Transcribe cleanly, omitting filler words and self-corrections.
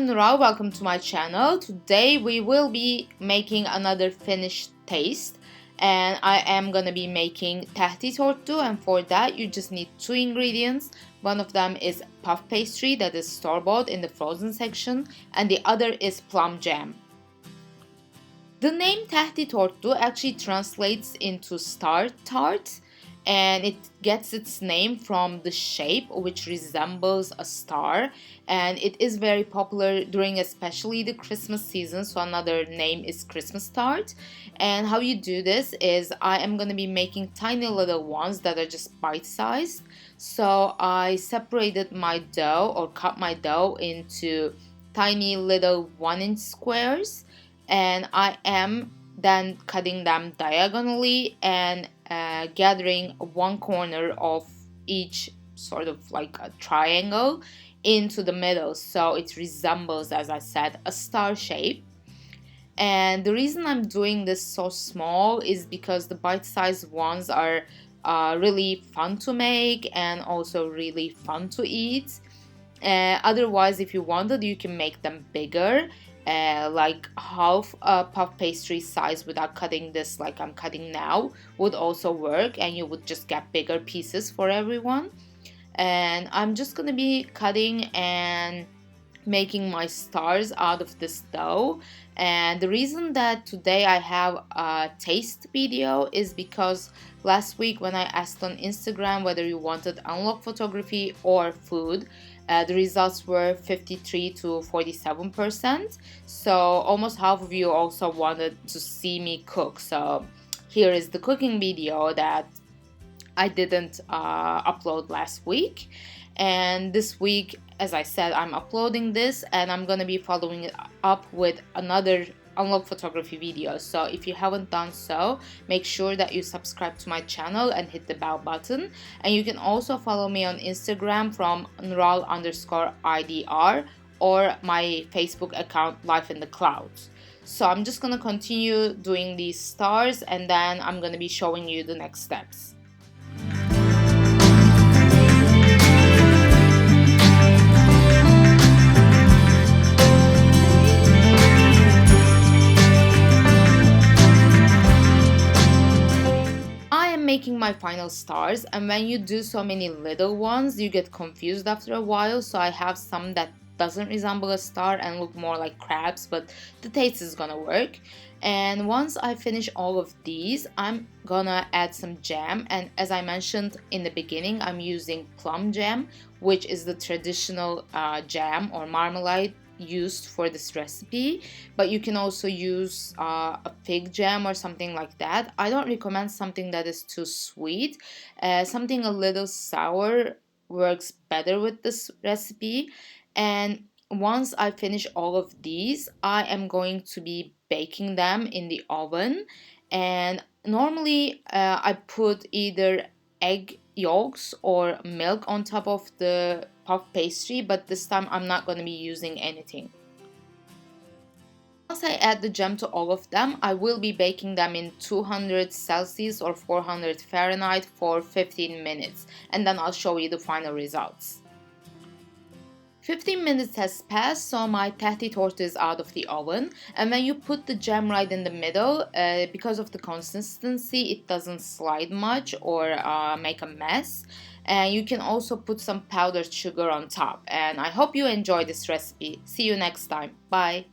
I'm Nural, welcome to my channel. Today we will be making another Finnish taste and I am gonna be making Tähtitorttu, and for that you just need two ingredients. One of them is puff pastry that is store-bought in the frozen section, and the other is plum jam. The name Tähtitorttu actually translates into star tart, and it gets its name from the shape, which resembles a star, and it is very popular during especially the Christmas season. So another name is Christmas Tart. And how you do this is I am going to be making tiny little ones that are just bite-sized. So I separated my dough, or cut my dough into tiny little 1-inch squares, and I am then cutting them diagonally and gathering one corner of each sort of like a triangle into the middle, so it resembles, as I said, a star shape. And the reason I'm doing this so small is because the bite-sized ones are really fun to make and also really fun to eat. Otherwise, if you wanted, you can make them bigger, like half a puff pastry size without cutting this like I'm cutting now would also work, and you would just get bigger pieces for everyone. And I'm just gonna be cutting and making my stars out of this dough. And the reason that today I have a taste video is because last week when I asked on Instagram whether you wanted unlock photography or food, the results were 53 to 47%. So almost half of you also wanted to see me cook. So here is the cooking video that I didn't upload last week. And this week, as I said, I'm uploading this, and I'm gonna be following it up with another unlock photography video. So if you haven't done so, make sure that you subscribe to my channel and hit the bell button. And you can also follow me on Instagram from Nural_IDR or my Facebook account Life in the Clouds. So I'm just gonna continue doing these stars, and then I'm gonna be showing you the next steps. Making my final stars, and when you do so many little ones you get confused after a while. So I have some that doesn't resemble a star and look more like crabs, but the taste is gonna work. And once I finish all of these, I'm gonna add some jam, and as I mentioned in the beginning, I'm using plum jam, which is the traditional jam or marmalade used for this recipe, but you can also use a fig jam or something like that. I don't recommend something that is too sweet. Something a little sour works better with this recipe. And once I finish all of these, I am going to be baking them in the oven. And normally I put either egg yolks or milk on top of the puff pastry, but this time I'm not going to be using anything. Once I add the jam to all of them, I will be baking them in 200 Celsius or 400 Fahrenheit for 15 minutes, and then I'll show you the final results. 15 minutes has passed, so my Tähtitorttu is out of the oven, and when you put the jam right in the middle, because of the consistency, it doesn't slide much or make a mess. And you can also put some powdered sugar on top. And I hope you enjoy this recipe. See you next time. Bye.